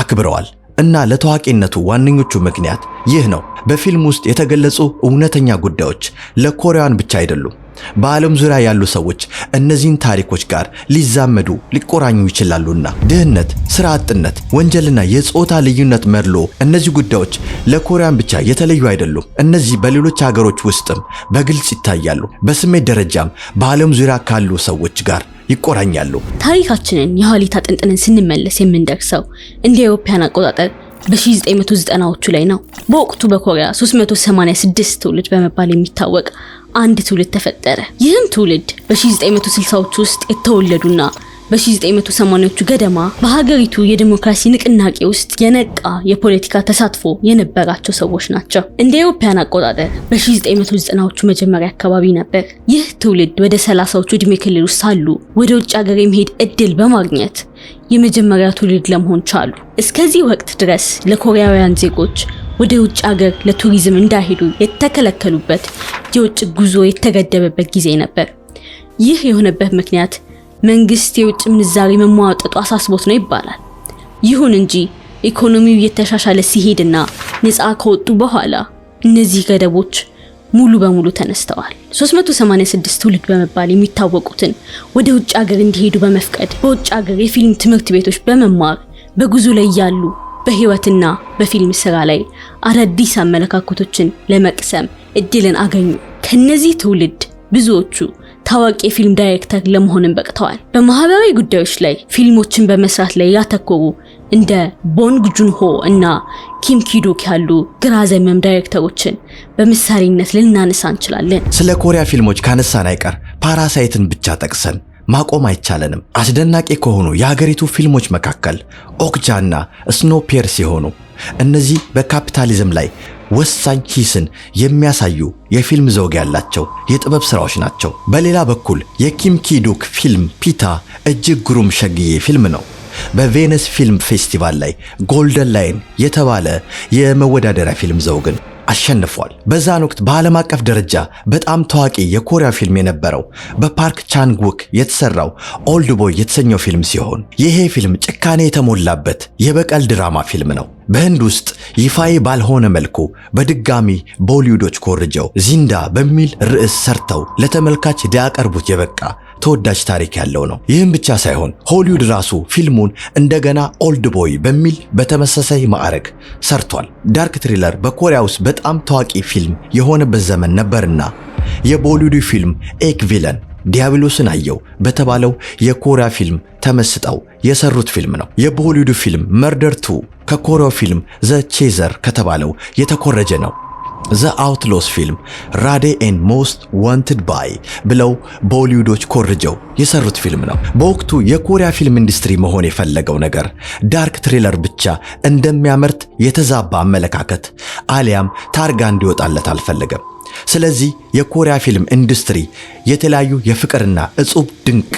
አክብረዋል እና ለታዋቂነቱ ዋነኞቹ ምክንያት ይህ ነው። በፊልም ውስጥ የተገለጹ እውነተኛ ጉዳዮች ለኮሪያውያን ብቻ አይደሉም። በዓለም ዙሪያ ያሉ ሰዎች እነዚህን ታሪኮች ጋር ሊዛመዱ ሊቆራኙ ይችላሉና ድህነት፣ ስራ አጥነት፣ ወንጀልና የጾታ ልዩነት መድሎ፣ እነዚህ ጉዳዮች ለኮሪያን ብቻ የተለዩ አይደሉም። እነዚህ በሌሎች ሀገሮች ውስጥም በግልጽ ይታያሉ። በስሜት ደረጃም በዓለም ዙሪያ ካሉ ሰዎች ጋር ይቆራኛሉ። ታሪካችንን የኋሊት አጥንጥንን ስንመለስ የምንደርሰው እንደ አውሮፓውያን አቆጣጠር በ1990ዎቹ ላይ ነው። በወቅቱ በኮሪያ 386 ትውልድ በመባል የሚታወቅ አንድ ትውልድ ተፈጠረ። ይህም ትውልድ በ1960ዎቹ ውስጥ የተወለዱና በ1980ዎቹ ገደማ በሀገሪቱ የዲሞክራሲ ንቅናቄ ውስጥ የነቃ የፖለቲካ ተሳትፎ የነበራቸው ሰዎች ናቸው። እንደ አውሮፓውያን አቆጣጠር በ1990ዎቹ መጀመሪያ አካባቢ ነበር። ይህ ትውልድ ወደ 30ዎቹ ዕድሜ ክልል ውስጥ ሳሉ ወደ ውጭ ሀገር የመሄድ እድል በማግኘት የመጀመሪያ ትውልድ ለመሆን ቻሉ። እስከዚህ ወቅት ድረስ ለኮሪያውያን ዜጎች ወደ ውጭ ሀገር ለቱሪዝም እንዳይሄዱ የተከለከሉበት የውጭ ጉዞ የተገደበበት ጊዜ ነበር። ይህ የሆነበት ምክንያት መንግስት የውጭ ምንዛሪ መሟጠጡ አሳስቦት ነው ይባላል። ይሁን እንጂ ኢኮኖሚው እየተሻሻለ ሲሄድና ነፃ ከወጡ በኋላ እነዚህ ገደቦች ሙሉ በሙሉ ተነስተዋል። 386 ትውልድ በመባል የሚታወቁትን ወደ ውጭ ሀገር እንዲሄዱ በመፍቀድ በውጭ ሀገር የፊልም ትምህርት ቤቶች በመማር በጉዞ ላይ ያሉ በህይወትና በፊልም ስራ ላይ አዳዲስ አመለካከቶችን ለመቅሰም እድልን አገኙ። ከነዚህ ትውልድ ብዙዎቹ ታዋቂ የፊልም ዳይሬክተር ለመሆንም በቅተዋል። በማህበራዊ ጉዳዮች ላይ ፊልሞችን በመስራት ላይ ያተኮሩ እንደ ቦንግ ጁንሆ እና ኪም ኪዱክ ያሉ ግራ ዘመም ዳይሬክተሮችን በምሳሌነት ልናነሳ እንችላለን። ስለ ኮሪያ ፊልሞች ካነሳን አይቀር ፓራሳይትን ብቻ ጠቅሰን ማቆም አይቻለንም። አስደናቂ ከሆኑ የሀገሪቱ ፊልሞች መካከል ኦክጃና ስኖፒየር ሲሆኑ እነዚህ በካፒታሊዝም ላይ ወሳኝ ሂስን የሚያሳዩ የፊልም ዘውግ ያላቸው የጥበብ ስራዎች ናቸው። በሌላ በኩል የኪም ኪዱክ ፊልም ፒታ እጅግ ግሩም ሸግዬ ፊልም ነው። በቬነስ ፊልም ፌስቲቫል ላይ ጎልደን ላይን የተባለ የመወዳደሪያ ፊልም ዘውግን አሸንፏል። በዛን ወቅት በዓለም አቀፍ ደረጃ በጣም ታዋቂ የኮሪያ ፊልም የነበረው በፓርክ ቻንግ-ውክ የተሰራው ኦልድ ቦይ የተሰኘው ፊልም ሲሆን ይሄ ፊልም ጭካኔ የተሞላበት የበቀል ድራማ ፊልም ነው። በህንድ ውስጥ ይፋዊ ባልሆነ መልኩ በድጋሚ ቦሊውዶች ኮርጀው ዚንዳ በሚል ርዕስ ሰርተው ለተመልካች ሊያቀርቡት የበቃ ተወዳጅ ታሪክ ያለው ነው። ይህም ብቻ ሳይሆን ሆሊውድ ራሱ ፊልሙን እንደገና ኦልድ ቦይ በሚል በተመሳሳይ ማዕረግ ሰርቷል። ዳርክ ትሪለር በኮሪያ ውስጥ በጣም ታዋቂ ፊልም የሆነበት ዘመን ነበርና የቦሊውድ ፊልም ኤክ ቪለን ዲያብሎስን አየው በተባለው የኮሪያ ፊልም ተመስጠው የሰሩት ፊልም ነው። የቦሊውድ ፊልም መርደር 2 ከኮሪያው ፊልም ዘ ቼዘር ከተባለው የተኮረጀ ነው። ዘ አውትሎስ ፊልም ራዴ ኤንድ ሞስት ዋንትድ ባይ ብለው ቦሊውዶች ኮርጀው የሰሩት ፊልም ነው። በወቅቱ የኮሪያ ፊልም ኢንዱስትሪ መሆን የፈለገው ነገር ዳርክ ትሪለር ብቻ እንደሚያመርት የተዛባ አመለካከት አሊያም ታርጋ እንዲወጣለት አልፈለገም። ስለዚህ የኮሪያ ፊልም ኢንዱስትሪ የተለያዩ የፍቅርና እጹብ ድንቅ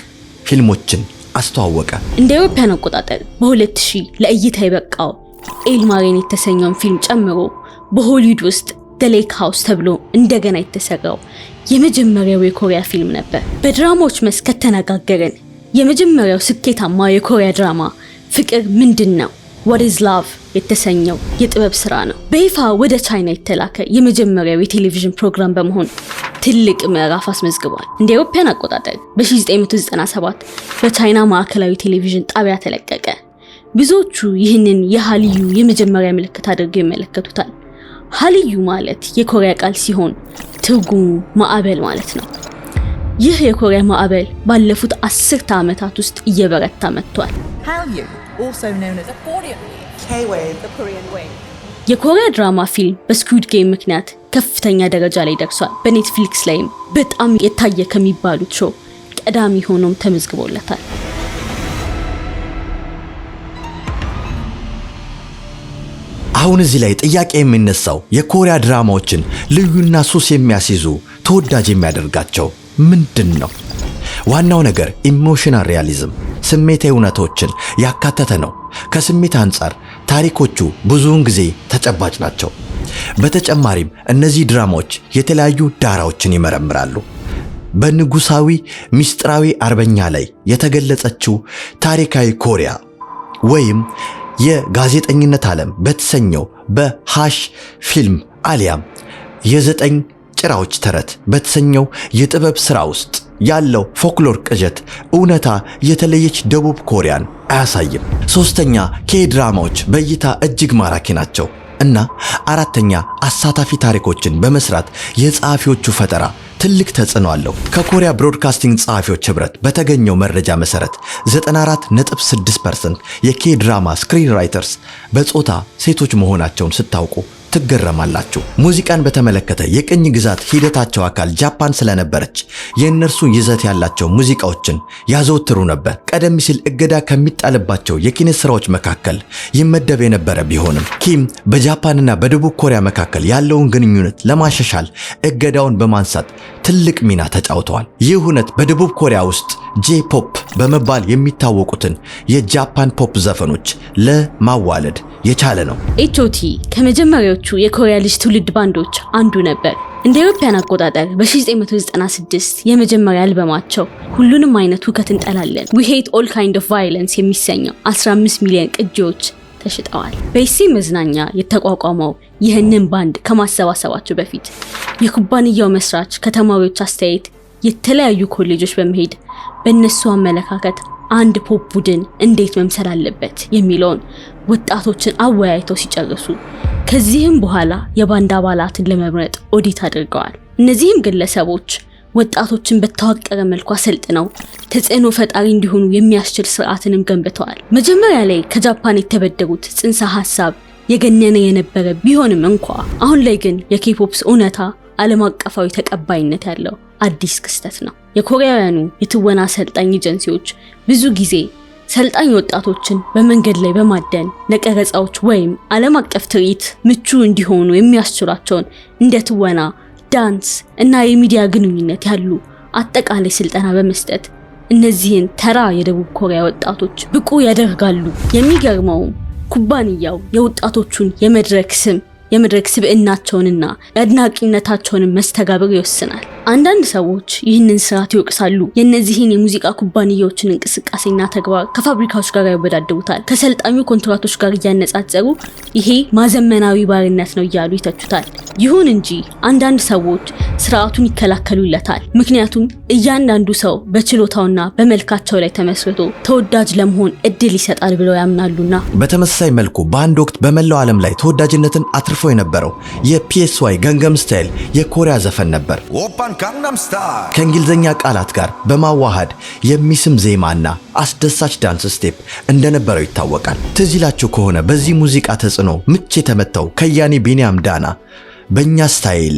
ፊልሞችን አስተዋወቀ። እንደ አውሮፓውያን አቆጣጠር በ2000 ለእይታ የበቃው ኤልማሬን የተሰኘውን ፊልም ጨምሮ በሆሊውድ ውስጥ ዘ ሌክ ሃውስ ተብሎ እንደገና የተሰራው የመጀመሪያው የኮሪያ ፊልም ነበር። በድራማዎች መስክ ከተነጋገርን የመጀመሪያው ስኬታማ የኮሪያ ድራማ ፍቅር ምንድን ነው What is Love የተሰኘው የጥበብ ስራ ነው። በይፋ ወደ ቻይና የተላከ የመጀመሪያው የቴሌቪዥን ፕሮግራም በመሆን ትልቅ ምዕራፍ አስመዝግቧል። እንደ አውሮፓውያን አቆጣጠር በ1997 በቻይና ማዕከላዊ ቴሌቪዥን ጣቢያ ተለቀቀ። ብዙዎቹ ይህንን የሃሊዩ የመጀመሪያ ምልክት አድርገው ይመለከቱታል። ሃልዩ ማለት የኮሪያ ቃል ሲሆን ትርጉሙ ማዕበል ማለት ነው። ይህ የኮሪያ ማዕበል ባለፉት 10 ዓመታት ውስጥ እየበረታ መጥቷል። Hallyu, also known as the Korean wave. K-wave, the Korean wave. የኮሪያ ድራማ ፊልም በስኩዊድ ጌም ምክንያት ከፍተኛ ደረጃ ላይ ደርሷል። በኔትፍሊክስ ላይም በጣም የታየ ከሚባሉት ሾው ቀዳሚ ሆኖም ተመዝግቦለታል። አሁን እዚህ ላይ ጥያቄ የሚነሳው የኮሪያ ድራማዎችን ልዩና ሱስ የሚያስይዙ ተወዳጅ የሚያደርጋቸው ምንድን ነው? ዋናው ነገር ኢሞሽናል ሪያሊዝም ስሜታዊ እውነቶችን ያካተተ ነው። ከስሜት አንጻር ታሪኮቹ ብዙውን ጊዜ ተጨባጭ ናቸው። በተጨማሪም እነዚህ ድራማዎች የተለያዩ ዳራዎችን ይመረምራሉ። በንጉሳዊ ሚስጥራዊ አርበኛ ላይ የተገለጸችው ታሪካዊ ኮሪያ ወይም የጋዜጠኝነት ዓለም በተሰኘው በሃሽ ፊልም አሊያም የዘጠኝ ጭራዎች ተረት በተሰኘው የጥበብ ሥራ ውስጥ ያለው ፎክሎር ቅዠት እውነታ የተለየች ደቡብ ኮሪያን አያሳይም። ሶስተኛ ኬድራማዎች በእይታ እጅግ ማራኪ ናቸው እና አራተኛ አሳታፊ ታሪኮችን በመስራት የጸሐፊዎቹ ፈጠራ ትልቅ ተጽዕኖ አለው። ከኮሪያ ብሮድካስቲንግ ጸሐፊዎች ህብረት በተገኘው መረጃ መሰረት 94.6% የኬድራማ ስክሪን ራይተርስ በጾታ ሴቶች መሆናቸውን ስታውቁ ትገረማላችሁ። ሙዚቃን በተመለከተ የቅኝ ግዛት ሂደታቸው አካል ጃፓን ስለነበረች የእነርሱ ይዘት ያላቸው ሙዚቃዎችን ያዘወትሩ ነበር። ቀደም ሲል እገዳ ከሚጣልባቸው የኪነት ስራዎች መካከል ይመደብ የነበረ ቢሆንም ኪም በጃፓንና በደቡብ ኮሪያ መካከል ያለውን ግንኙነት ለማሻሻል እገዳውን በማንሳት ትልቅ ሚና ተጫውተዋል። ይህ ሁነት በደቡብ ኮሪያ ውስጥ ጄ-ፖፕ በመባል የሚታወቁትን የጃፓን ፖፕ ዘፈኖች ለማዋለድ የቻለ ነው። ኤችኦቲ ከመጀመሪያዎቹ የኮሪያ ልጅ ትውልድ ባንዶች አንዱ ነበር። እንደ አውሮፓውያን አቆጣጠር በ1996 የመጀመሪያ አልበማቸው ሁሉንም አይነት ሁከት እንጠላለን We Hate All Kind of Violence የሚሰኘው 15 ሚሊዮን ቅጂዎች ተሽጠዋል። በኢሲ መዝናኛ የተቋቋመው ይህንን ባንድ ከማሰባሰባቸው በፊት የኩባንያው መስራች ከተማሪዎች አስተያየት የተለያዩ ኮሌጆች በመሄድ በእነሱ አመለካከት አንድ ፖፕ ቡድን እንዴት መምሰል አለበት የሚለውን ወጣቶችን አወያይተው ሲጨርሱ ከዚህም በኋላ የባንድ አባላትን ለመምረጥ ኦዲት አድርገዋል። እነዚህም ግለሰቦች ወጣቶችን በተዋቀረ መልኩ አሰልጥነው ተጽዕኖ ፈጣሪ እንዲሆኑ የሚያስችል ስርዓትንም ገንብተዋል። መጀመሪያ ላይ ከጃፓን የተበደሩት ጽንሰ ሐሳብ የገነነ የነበረ ቢሆንም እንኳ አሁን ላይ ግን የኬፖፕስ እውነታ ዓለም አቀፋዊ ተቀባይነት ያለው አዲስ ክስተት ነው። የኮሪያውያኑ የትወና ሰልጣኝ ኤጀንሲዎች ብዙ ጊዜ ሰልጣኝ ወጣቶችን በመንገድ ላይ በማደን ለቀረጻዎች ወይም ዓለም አቀፍ ትርኢት ምቹ እንዲሆኑ የሚያስችሏቸውን እንደ ትወና፣ ዳንስ እና የሚዲያ ግንኙነት ያሉ አጠቃላይ ስልጠና በመስጠት እነዚህን ተራ የደቡብ ኮሪያ ወጣቶች ብቁ ያደርጋሉ። የሚገርመው ኩባንያው የወጣቶቹን የመድረክ ስብዕናቸውንና የአድናቂነታቸውን መስተጋብር ይወስናል። አንዳንድ ሰዎች ይህንን ስርዓት ይወቅሳሉ። የእነዚህን የሙዚቃ ኩባንያዎችን እንቅስቃሴና ተግባር ከፋብሪካዎች ጋር ያወዳድሩታል። ከሰልጣኙ ኮንትራቶች ጋር እያነጻጸሩ ይሄ ማዘመናዊ ባርነት ነው እያሉ ይተቹታል። ይሁን እንጂ አንዳንድ ሰዎች ስርዓቱን ይከላከሉለታል። ምክንያቱም እያንዳንዱ ሰው በችሎታውና በመልካቸው ላይ ተመስርቶ ተወዳጅ ለመሆን እድል ይሰጣል ብለው ያምናሉና። በተመሳሳይ መልኩ በአንድ ወቅት በመላው ዓለም ላይ ተወዳጅነትን አትርፎ የነበረው የፒኤስዋይ ገንገም ስታይል የኮሪያ ዘፈን ነበር። ከእንግሊዝኛ ቃላት ጋር በማዋሃድ የሚስም ዜማና አስደሳች ዳንስ ስቴፕ እንደነበረው ይታወቃል። ትዝ ይላችሁ ከሆነ በዚህ ሙዚቃ ተጽዕኖ ምች የተመታው ከያኒ ቢኒያም ዳና በእኛ ስታይል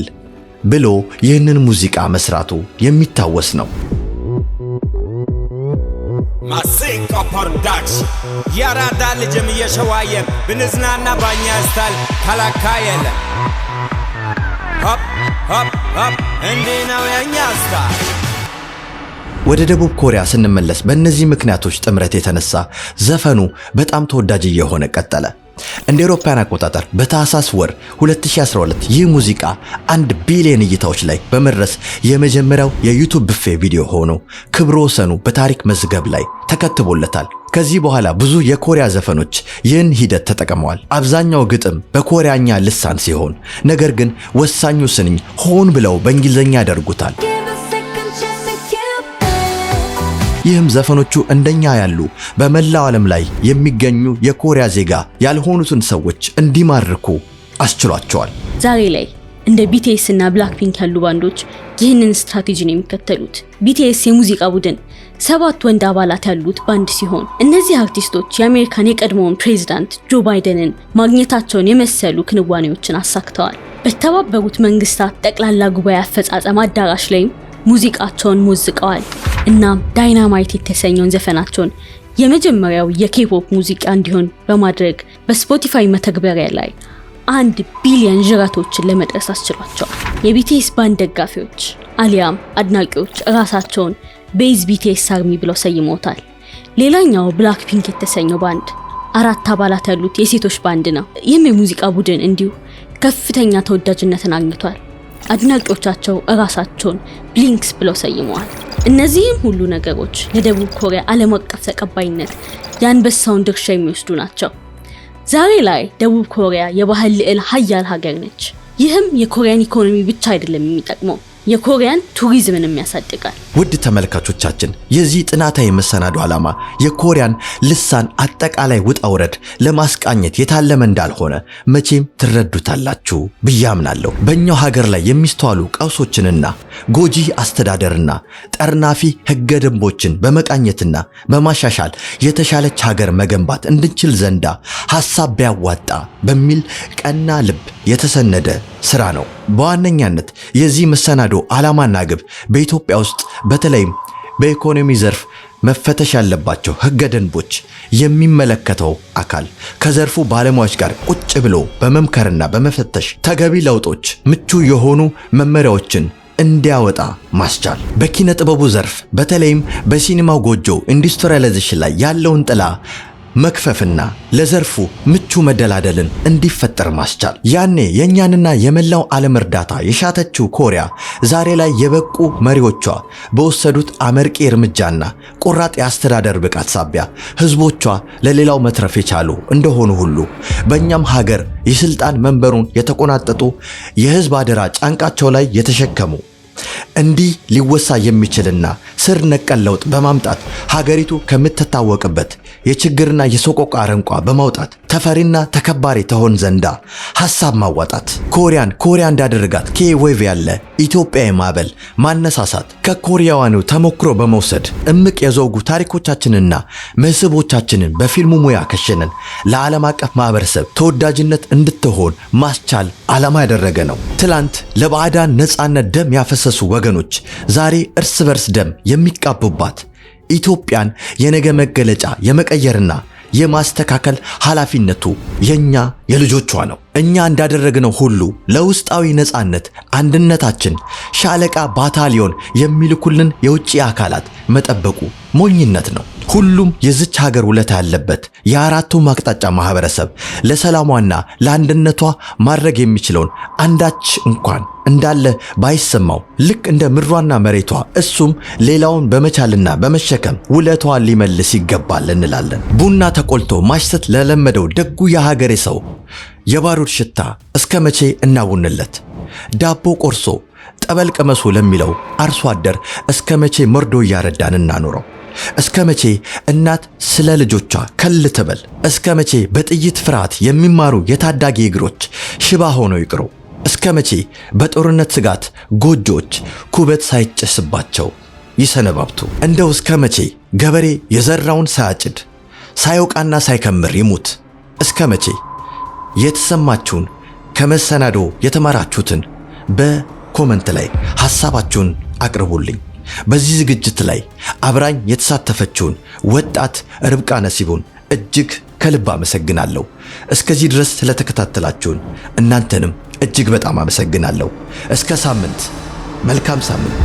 ብሎ ይህንን ሙዚቃ መስራቱ የሚታወስ ነው። ማሲንቆ ፕሮዳክሽን ያራዳ ልጅም የሸዋየን ብንዝናና ባኛ ስታይል ከላካየለ ሆፕ ሆፕ ሆፕ እንዲህ ነው የኛ ስታይል። ወደ ደቡብ ኮሪያ ስንመለስ በእነዚህ ምክንያቶች ጥምረት የተነሳ ዘፈኑ በጣም ተወዳጅ እየሆነ ቀጠለ። እንደ አውሮፓውያን አቆጣጠር በታህሳስ ወር 2012 ይህ ሙዚቃ 1 ቢሊዮን እይታዎች ላይ በመድረስ የመጀመሪያው የዩቲዩብ ብፌ ቪዲዮ ሆኖ ክብረ ወሰኑ በታሪክ መዝገብ ላይ ተከትቦለታል። ከዚህ በኋላ ብዙ የኮሪያ ዘፈኖች ይህን ሂደት ተጠቅመዋል። አብዛኛው ግጥም በኮሪያኛ ልሳን ሲሆን ነገር ግን ወሳኙ ስንኝ ሆን ብለው በእንግሊዝኛ ያደርጉታል። ይህም ዘፈኖቹ እንደኛ ያሉ በመላው ዓለም ላይ የሚገኙ የኮሪያ ዜጋ ያልሆኑትን ሰዎች እንዲማርኩ አስችሏቸዋል። ዛሬ ላይ እንደ BTS እና ብላክፒንክ ያሉ ባንዶች ይህንን ስትራቴጂ ነው የሚከተሉት። BTS የሙዚቃ ቡድን 7 ወንድ አባላት ያሉት ባንድ ሲሆን እነዚህ አርቲስቶች የአሜሪካን የቀድሞውን ፕሬዝዳንት ጆ ባይደንን ማግኘታቸውን የመሰሉ ክንዋኔዎችን አሳክተዋል። በተባበሩት መንግስታት ጠቅላላ ጉባኤ አፈጻጸም አዳራሽ ላይም ሙዚቃቸውን ሞዝቀዋል። እናም ዳይናማይት የተሰኘውን ዘፈናቸውን የመጀመሪያው የኬፖፕ ሙዚቃ እንዲሆን በማድረግ በስፖቲፋይ መተግበሪያ ላይ 1 ቢሊዮን ጅራቶችን ለመድረስ አስችሏቸዋል። የBTS ባንድ ደጋፊዎች አሊያም አድናቂዎች ራሳቸውን ቤዝ BTS አርሚ ብለው ሰይመውታል። ሌላኛው ብላክፒንክ የተሰኘው ባንድ 4 አባላት ያሉት የሴቶች ባንድ ነው። ይህም የሙዚቃ ቡድን እንዲሁ ከፍተኛ ተወዳጅነትን አግኝቷል። አድናቂዎቻቸው ራሳቸውን ብሊንክስ ብለው ሰይመዋል። እነዚህም ሁሉ ነገሮች ለደቡብ ኮሪያ ዓለም አቀፍ ተቀባይነት የአንበሳውን ድርሻ የሚወስዱ ናቸው። ዛሬ ላይ ደቡብ ኮሪያ የባህል ልዕል ሀያል ሀገር ነች። ይህም የኮሪያን ኢኮኖሚ ብቻ አይደለም የሚጠቅመው፣ የኮሪያን ቱሪዝምንም ያሳድጋል። ውድ ተመልካቾቻችን የዚህ ጥናታዊ መሰናዶ ዓላማ የኮሪያን ልሳን አጠቃላይ ውጣ ውረድ ለማስቃኘት የታለመ እንዳልሆነ መቼም ትረዱታላችሁ ብዬ አምናለሁ። በእኛው ሀገር ላይ የሚስተዋሉ ቀውሶችንና ጎጂ አስተዳደርና ጠርናፊ ህገ ደንቦችን በመቃኘትና በማሻሻል የተሻለች ሀገር መገንባት እንድንችል ዘንዳ ሐሳብ ቢያዋጣ በሚል ቀና ልብ የተሰነደ ስራ ነው። በዋነኛነት የዚህ መሰናዶ ዓላማና ግብ በኢትዮጵያ ውስጥ በተለይም በኢኮኖሚ ዘርፍ መፈተሽ ያለባቸው ህገ ደንቦች የሚመለከተው አካል ከዘርፉ ባለሙያዎች ጋር ቁጭ ብሎ በመምከርና በመፈተሽ ተገቢ ለውጦች ምቹ የሆኑ መመሪያዎችን እንዲያወጣ ማስቻል፣ በኪነ ጥበቡ ዘርፍ በተለይም በሲኒማው ጎጆ ኢንዱስትሪያላይዜሽን ላይ ያለውን ጥላ መክፈፍና ለዘርፉ ምቹ መደላደልን እንዲፈጠር ማስቻል። ያኔ የኛንና የመላው ዓለም እርዳታ የሻተችው ኮሪያ ዛሬ ላይ የበቁ መሪዎቿ በወሰዱት አመርቂ እርምጃና ቆራጥ የአስተዳደር ብቃት ሳቢያ ህዝቦቿ ለሌላው መትረፍ የቻሉ እንደሆኑ ሁሉ በእኛም ሀገር የስልጣን መንበሩን የተቆናጠጡ የህዝብ አደራ ጫንቃቸው ላይ የተሸከሙ እንዲህ ሊወሳ የሚችልና ስር ነቀል ለውጥ በማምጣት ሀገሪቱ ከምትታወቅበት የችግርና የሰቆቃ አረንቋ በማውጣት ተፈሪና ተከባሪ ተሆን ዘንዳ ሐሳብ ማዋጣት፣ ኮሪያ እንዳደረጋት ኬዌቭ ያለ ኢትዮጵያዊ ማዕበል ማነሳሳት፣ ከኮሪያውያኑ ተሞክሮ በመውሰድ እምቅ የዘውጉ ታሪኮቻችንና መስህቦቻችንን በፊልሙ ሙያ ከሸነን ለዓለም አቀፍ ማህበረሰብ ተወዳጅነት እንድትሆን ማስቻል ዓላማ ያደረገ ነው። ትላንት ለባዕዳን ነፃነት ደም ያፈሰሱ ወገኖች ዛሬ እርስ በርስ ደም የሚቃቡባት ኢትዮጵያን የነገ መገለጫ የመቀየርና የማስተካከል ኃላፊነቱ የኛ የልጆቿ ነው። እኛ እንዳደረግነው ሁሉ ለውስጣዊ ነፃነት አንድነታችን ሻለቃ ባታሊዮን የሚልኩልን የውጭ አካላት መጠበቁ ሞኝነት ነው። ሁሉም የዚች ሀገር ውለታ ያለበት የአራቱ አቅጣጫ ማህበረሰብ ለሰላሟና ለአንድነቷ ማድረግ የሚችለውን አንዳች እንኳን እንዳለ ባይሰማው ልክ እንደ ምድሯና መሬቷ እሱም ሌላውን በመቻልና በመሸከም ውለቷን ሊመልስ ይገባል እንላለን። ቡና ተቆልቶ ማሽተት ለለመደው ደጉ የሀገሬ ሰው የባሩድ ሽታ እስከ መቼ እናቡንለት? ዳቦ ቆርሶ ጠበል ቀመሱ ለሚለው አርሶ አደር እስከ መቼ መርዶ እያረዳን እናኖረው? እስከ መቼ እናት ስለ ልጆቿ ከል ትበል? እስከ መቼ በጥይት ፍርሃት የሚማሩ የታዳጊ እግሮች ሽባ ሆነው ይቅሩ? እስከ መቼ በጦርነት ስጋት ጎጆች ኩበት ሳይጨስባቸው ይሰነባብቱ? እንደው እስከ መቼ ገበሬ የዘራውን ሳያጭድ ሳይወቃና ሳይከምር ይሙት? እስከ መቼ? የተሰማችሁን ከመሰናዶ የተማራችሁትን በኮመንት ላይ ሐሳባችሁን አቅርቡልኝ። በዚህ ዝግጅት ላይ አብራኝ የተሳተፈችውን ወጣት ርብቃ ነሲቡን እጅግ ከልብ አመሰግናለሁ። እስከዚህ ድረስ ስለተከታተላችሁን እናንተንም እጅግ በጣም አመሰግናለሁ። እስከ ሳምንት፣ መልካም ሳምንት።